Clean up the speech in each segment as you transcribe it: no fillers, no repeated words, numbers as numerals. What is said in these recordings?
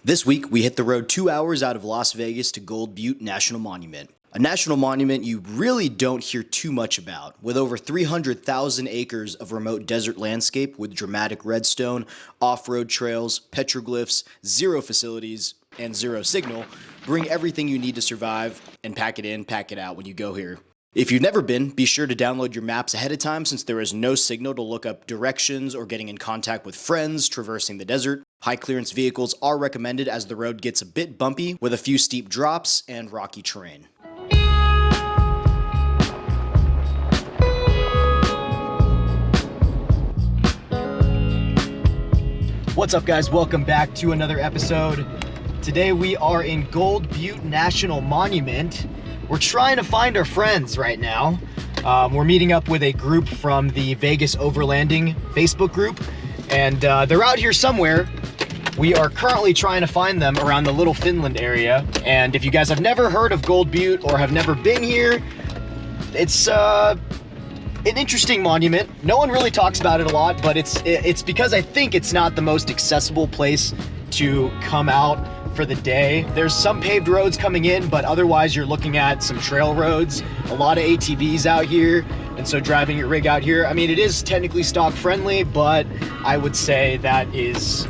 This week, we hit the road 2 hours out of Las Vegas to Gold Butte National Monument. A national monument you really don't hear too much about, with over 300,000 acres of remote desert landscape with dramatic redstone, off-road trails, petroglyphs, zero facilities, and zero signal. Bring everything you need to survive and pack it in, pack it out when you go here. If you've never been, be sure to download your maps ahead of time since there is no signal to look up directions or getting in contact with friends traversing the desert. High clearance vehicles are recommended as the road gets a bit bumpy with a few steep drops and rocky terrain. What's up, guys? Welcome back to another episode. Today we are in Gold Butte National Monument. We're trying to find our friends right now. We're meeting up with a group from the Vegas Overlanding Facebook group, and they're out here somewhere. We are currently trying to find them around the Little Finland area. And if you guys have never heard of Gold Butte or have never been here, it's an interesting monument. No one really talks about it a lot, but it's because I think it's not the most accessible place to come out for the day. There's some paved roads coming in, but otherwise you're looking at some trail roads, a lot of ATVs out here, and so driving your rig out here, I mean, it is technically stock friendly, but I would say that is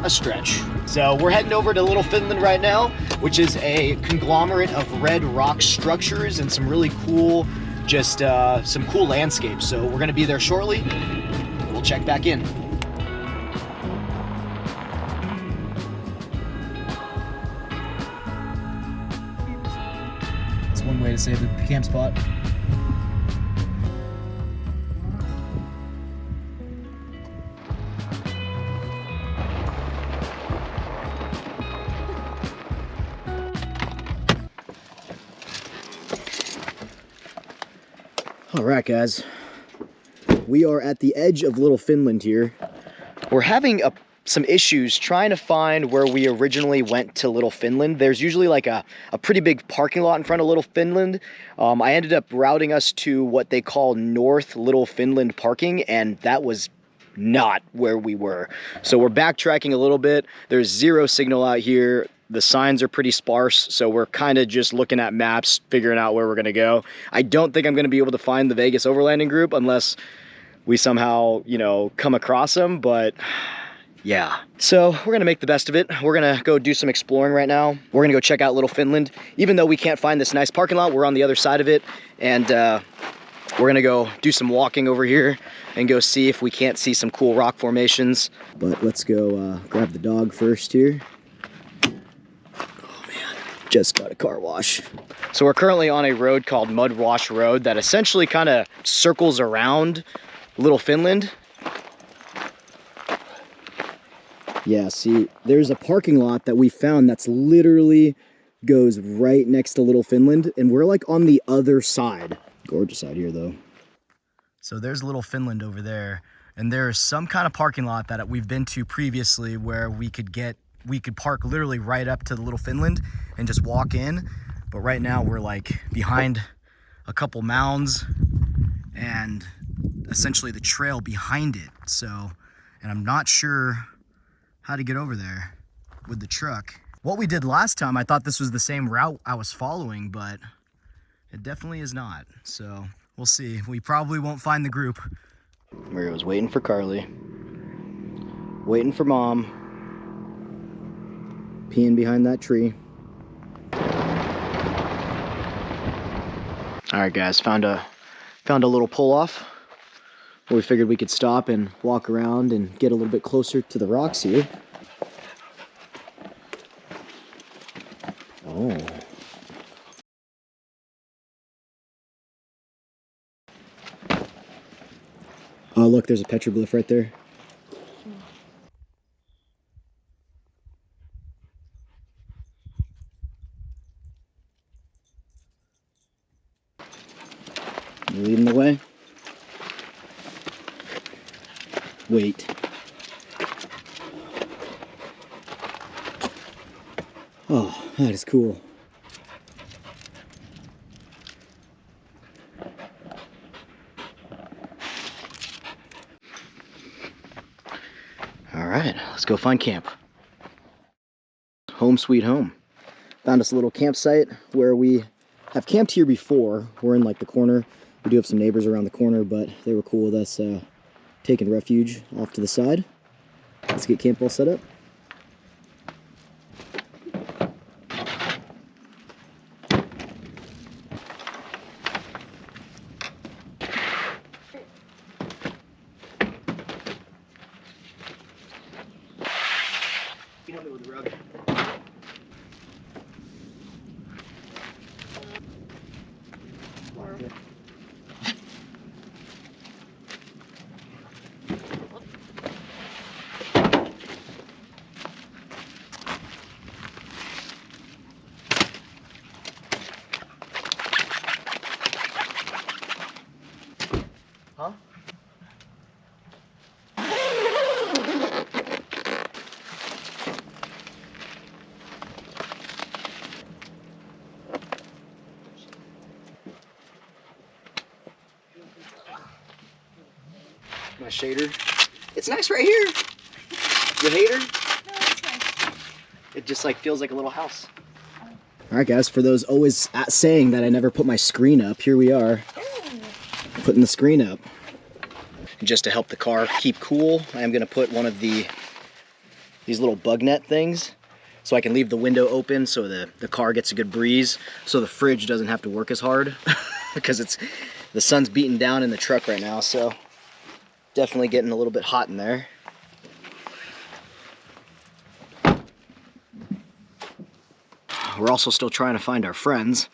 a stretch. So we're heading over to Little Finland right now, which is a conglomerate of red rock structures and some really cool, just some cool landscapes. So we're gonna be there shortly. We'll check back in. One way to save the camp spot. All right, guys, we are at the edge of Little Finland here. We're having some issues trying to find where we originally went to Little Finland. There's usually like a pretty big parking lot in front of Little Finland. I ended up routing us to what they call North Little Finland parking, and that was not where we were. So we're backtracking a little bit. There's zero signal out here. The signs are pretty sparse, so we're kind of just looking at maps, figuring out where we're gonna go. I don't think I'm gonna be able to find the Vegas Overlanding group unless we somehow, you know, come across them, but yeah, so we're gonna make the best of it. We're gonna go do some exploring right now. We're gonna go check out Little Finland. Even though we can't find this nice parking lot, we're on the other side of it. And we're gonna go do some walking over here and go see if we can't see some cool rock formations. But let's go grab the dog first here. Oh man, just got a car wash. So we're currently on a road called Mud Wash Road that essentially kind of circles around Little Finland. Yeah, see, there's a parking lot that we found that's literally goes right next to Little Finland, and we're like on the other side. Gorgeous out here, though. So there's Little Finland over there, and there's some kind of parking lot that we've been to previously where we could park literally right up to the Little Finland and just walk in. But right now we're like behind a couple mounds and essentially the trail behind it. So, and I'm not sure how to get over there with the truck. What we did last time, I thought this was the same route I was following, but it definitely is not. So we'll see. We probably won't find the group. Mario's waiting for Carly, waiting for Mom, peeing behind that tree. All right, guys, found a little pull off. We figured we could stop and walk around and get a little bit closer to the rocks here. Oh. Oh, look, there's a petroglyph right there. You leading the way? Wait. Oh, that is cool. All right, let's go find camp. home sweet home. Found us a little campsite where we have camped here before. We're in like the corner. We do have some neighbors around the corner, but they were cool with us taking refuge off to the side. Let's get camp all set up. You help me with the rug. Huh? My shader. It's nice right here. You hate her? No, it's nice. It just like feels like a little house. All right, guys. For those always saying that I never put my screen up, here we are, putting the screen up. Just to help the car keep cool, I am going to put one of these little bug net things, so I can leave the window open so the car gets a good breeze, so the fridge doesn't have to work as hard because the sun's beating down in the truck right now, so definitely getting a little bit hot in there. We're also still trying to find our friends.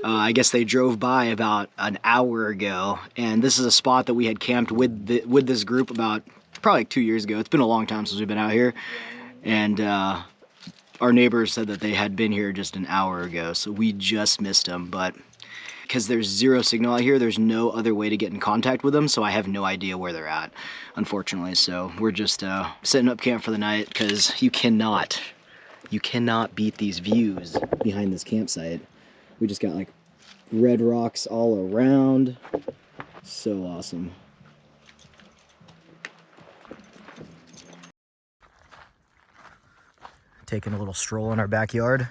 I guess they drove by about an hour ago, and this is a spot that we had camped with this group about probably like 2 years ago. It's been a long time since we've been out here, and our neighbors said that they had been here just an hour ago, so we just missed them. But because there's zero signal out here, there's no other way to get in contact with them, so I have no idea where they're at, unfortunately. So we're just setting up camp for the night, because you cannot beat these views behind this campsite. We just got like red rocks all around. So awesome. Taking a little stroll in our backyard.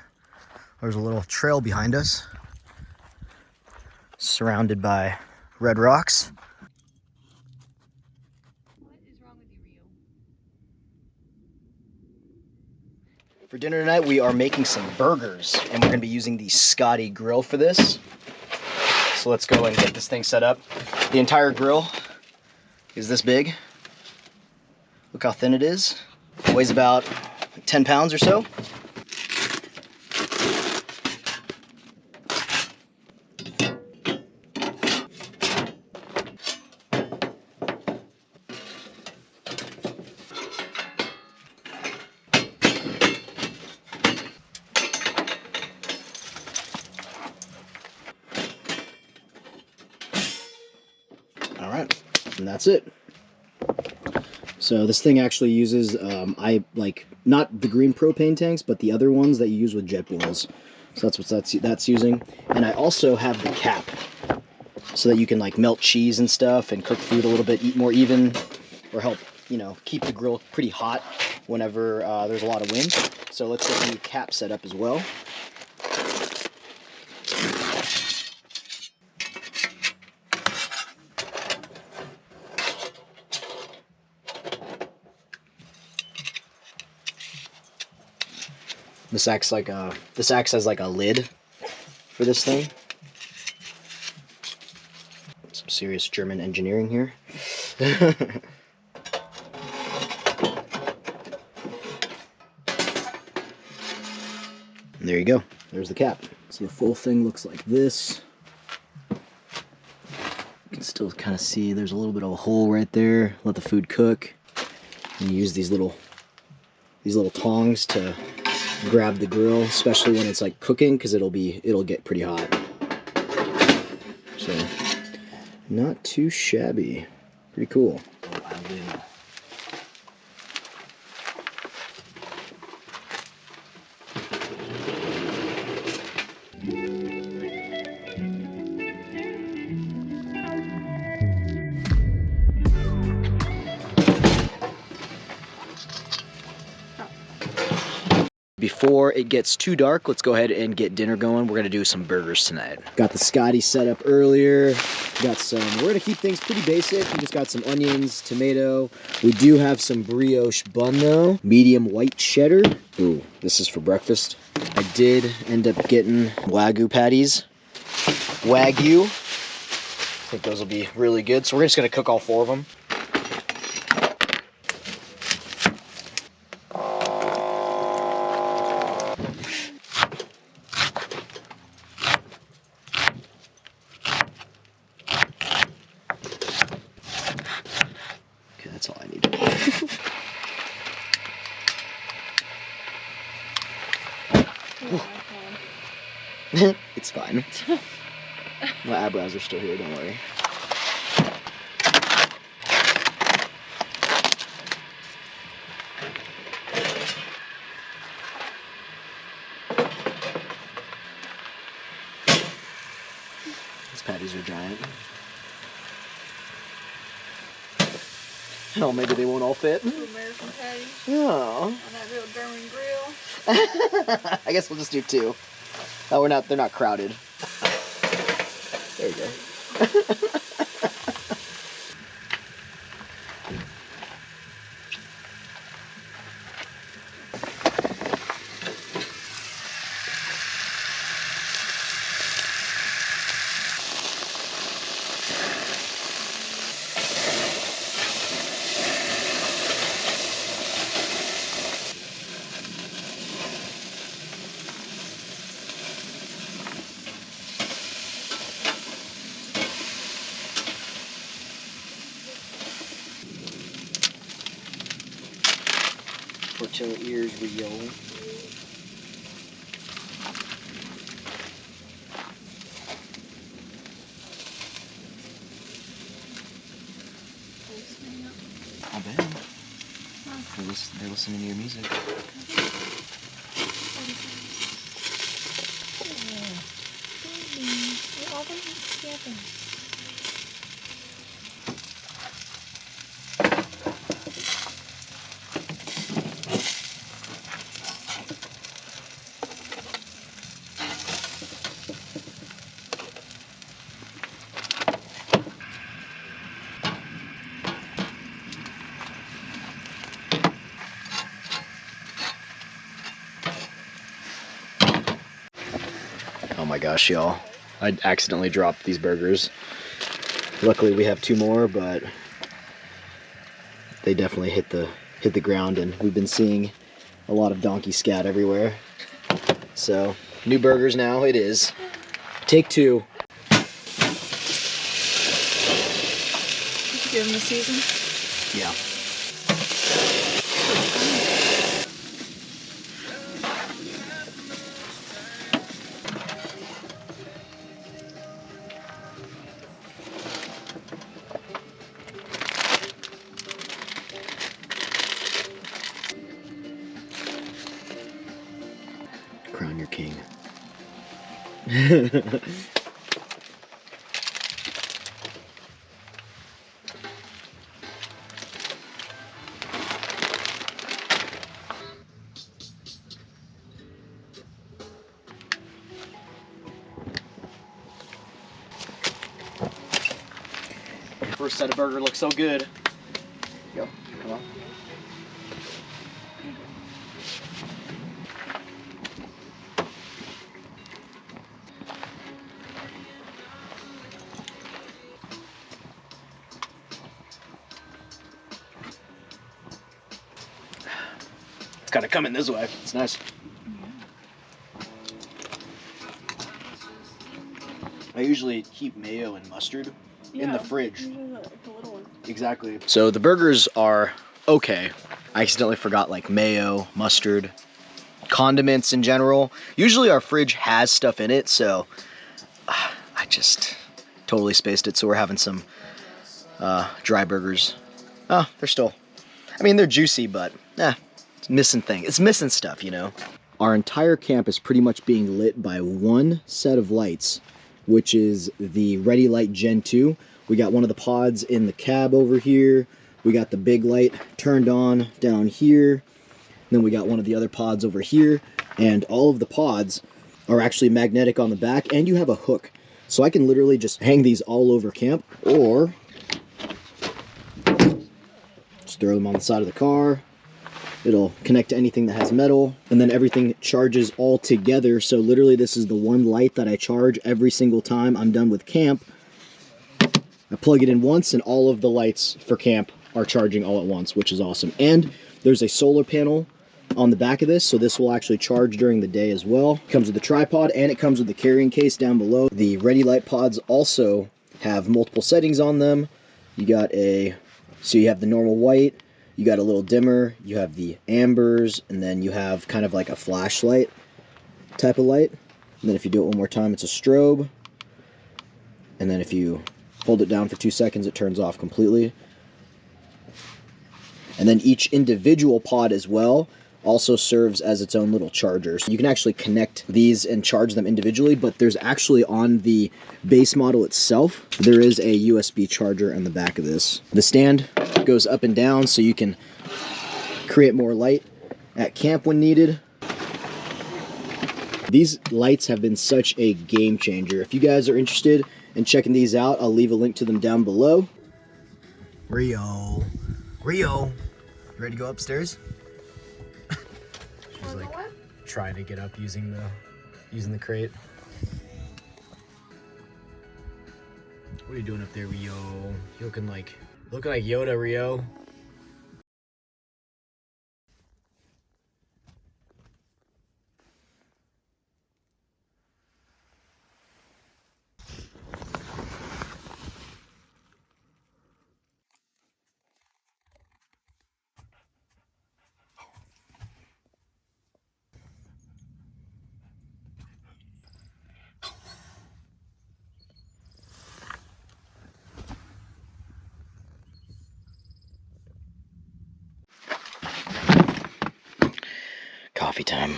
There's a little trail behind us, surrounded by red rocks. What is wrong with you, Rio? For dinner tonight, we are making some burgers, and we're going to be using the Scotty grill for this. So let's go and get this thing set up. The entire grill is this big. Look how thin it is. It weighs about 10 pounds or so. All right, and that's it. So this thing actually uses, not the green propane tanks, but the other ones that you use with jet boils. So that's what that's using. And I also have the cap, so that you can like melt cheese and stuff and cook food a little bit more even, or help, keep the grill pretty hot whenever there's a lot of wind. So let's get the cap set up as well. This acts as like a lid for this thing. Some serious German engineering here. And there you go. There's the cap. So the full thing looks like this. You can still kind of see there's a little bit of a hole right there. Let the food cook. And you use these little tongs to grab the grill, especially when it's like cooking, because it'll get pretty hot. So not too shabby. Pretty cool. Before it gets too dark, let's go ahead and get dinner going. We're gonna do some burgers tonight. Got the Scotty set up earlier. We're gonna keep things pretty basic. We just got some onions, tomato. We do have some brioche bun though. Medium white cheddar. Ooh, this is for breakfast. I did end up getting Wagyu patties. Wagyu. I think those will be really good. So we're just gonna cook all 4 of them. Okay, that's all I need. It's fine. My eyebrows are still here, don't worry. These patties are giant. Oh, maybe they won't all fit. 2 American patties Oh. on that real German grill. I guess we'll just do 2. Oh, they're not crowded. There you go. Till ears real. I bet. They're listening to your music. Oh my gosh, y'all. I accidentally dropped these burgers. Luckily we have 2 more, but they definitely hit the ground, and we've been seeing a lot of donkey scat everywhere. So, new burgers now it is. Take 2. Give them a season. Yeah. Crown your king. First set of burger looks so good. Go, come on. It's kind of coming this way. It's nice. I usually keep mayo and mustard in the fridge. Exactly. So the burgers are okay. I accidentally forgot like mayo, mustard, condiments in general. Usually our fridge has stuff in it, so I just totally spaced it. So we're having some dry burgers. Oh, they're still, I mean, they're juicy, but it's missing things. It's missing stuff, you know. Our entire camp is pretty much being lit by one set of lights, which is the Ready Light Gen 2. We got one of the pods in the cab over here. We got the big light turned on down here. Then we got one of the other pods over here, and all of the pods are actually magnetic on the back, and you have a hook. So I can literally just hang these all over camp, or just throw them on the side of the car. It'll connect to anything that has metal, and then everything charges all together. So literally this is the one light that I charge every single time I'm done with camp. I plug it in once and all of the lights for camp are charging all at once, which is awesome. And there's a solar panel on the back of this, so this will actually charge during the day as well. It comes with the tripod, and it comes with the carrying case down below. The Ready Light pods also have multiple settings on them. You got so you have the normal white, you got a little dimmer, you have the ambers, and then you have kind of like a flashlight type of light. And then if you do it one more time, it's a strobe. And then if you hold it down for 2 seconds, it turns off completely. And then each individual pod as well also serves as its own little charger. So you can actually connect these and charge them individually, but there's actually on the base model itself, there is a USB charger on the back of this. The stand goes up and down so you can create more light at camp when needed. These lights have been such a game changer. If you guys are interested in checking these out, I'll leave a link to them down below. Rio, you ready to go upstairs? She's like trying to get up using the crate. What are you doing up there, Rio? You looking like Yoda, Rio. Coffee time.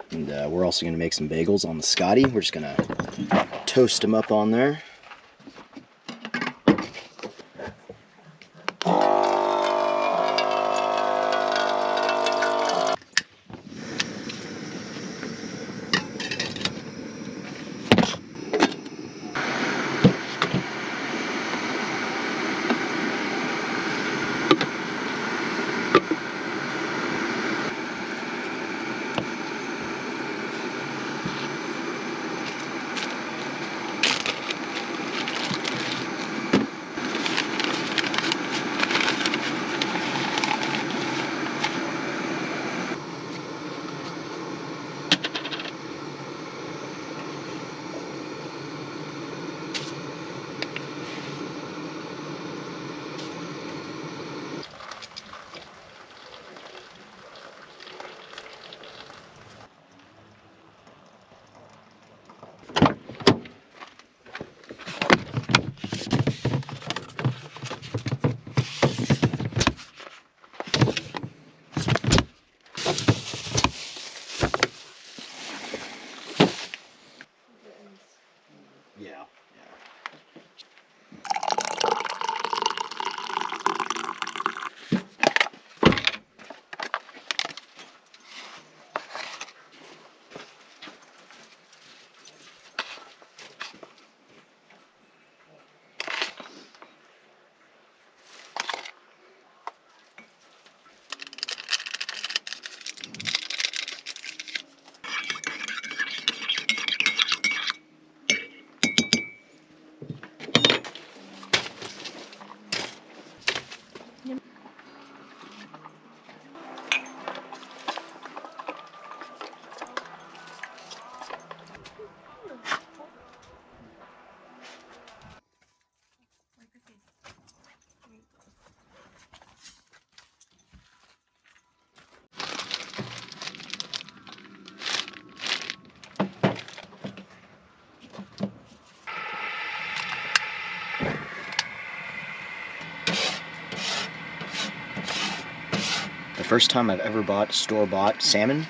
And we're also going to make some bagels on the Scotty. We're just going to toast them up on there. Yeah. The first time I've ever bought store-bought salmon,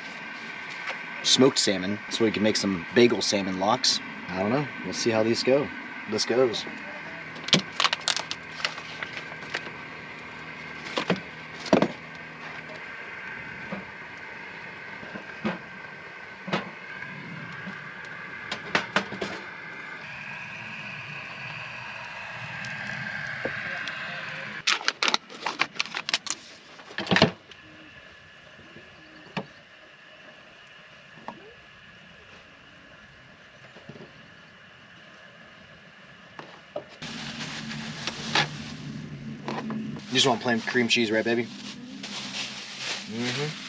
smoked salmon, so we can make some bagel salmon lox. I don't know. We'll see how these go. this goes. You just want plain cream cheese, right, baby? Mm-hmm.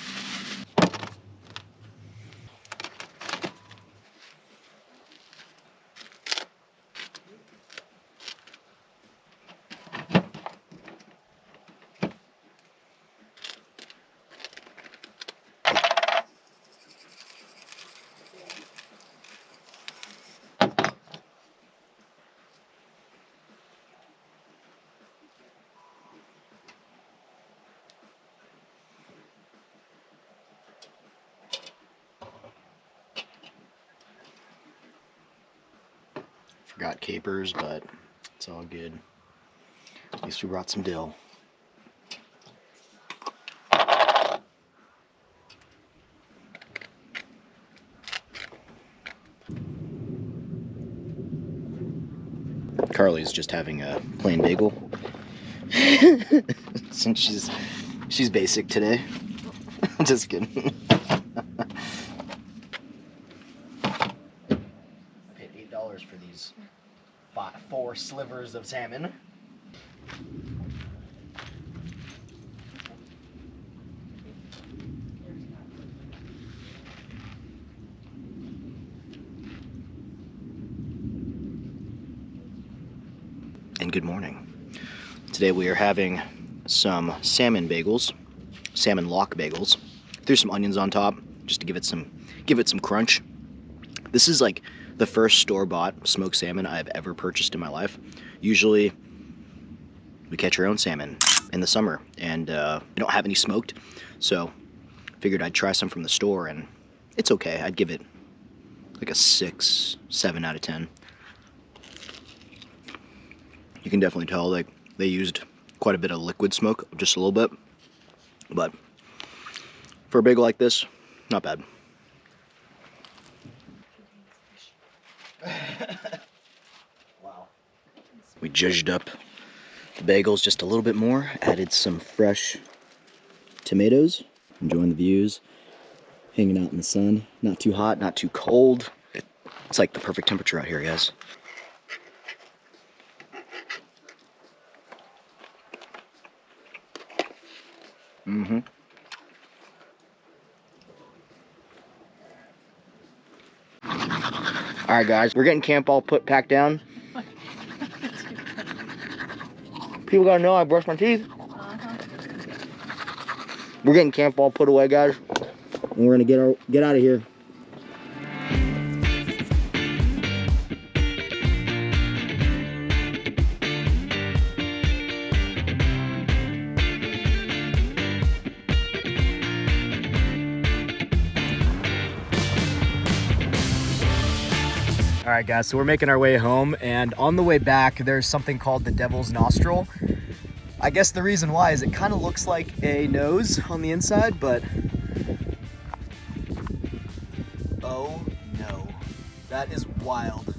Forgot capers, but it's all good. At least we brought some dill. Carly's just having a plain bagel. Since she's basic today. Just kidding. I paid $8 for these 4 slivers of salmon. And good morning. Today we are having some salmon bagels, salmon lock bagels. Threw some onions on top just to give it some crunch. This is like the first store-bought smoked salmon I've ever purchased in my life. Usually we catch our own salmon in the summer, and we don't have any smoked, so figured I'd try some from the store, and it's okay. I'd give it like a 6, 7 out of 10. You can definitely tell like they used quite a bit of liquid smoke, just a little bit, but for a bagel like this, not bad. Wow. We zhuzhed up the bagels just a little bit more, added some fresh tomatoes, enjoying the views, hanging out in the sun, not too hot, not too cold. It's like the perfect temperature out here, guys. Mm-hmm. All right, guys, we're getting camp all packed down. People gotta know I brushed my teeth. We're getting camp all put away, guys, and we're gonna get out of here. All right, guys, so we're making our way home, and on the way back, there's something called the Devil's Nostril. I guess the reason why is it kind of looks like a nose on the inside, but oh no, that is wild.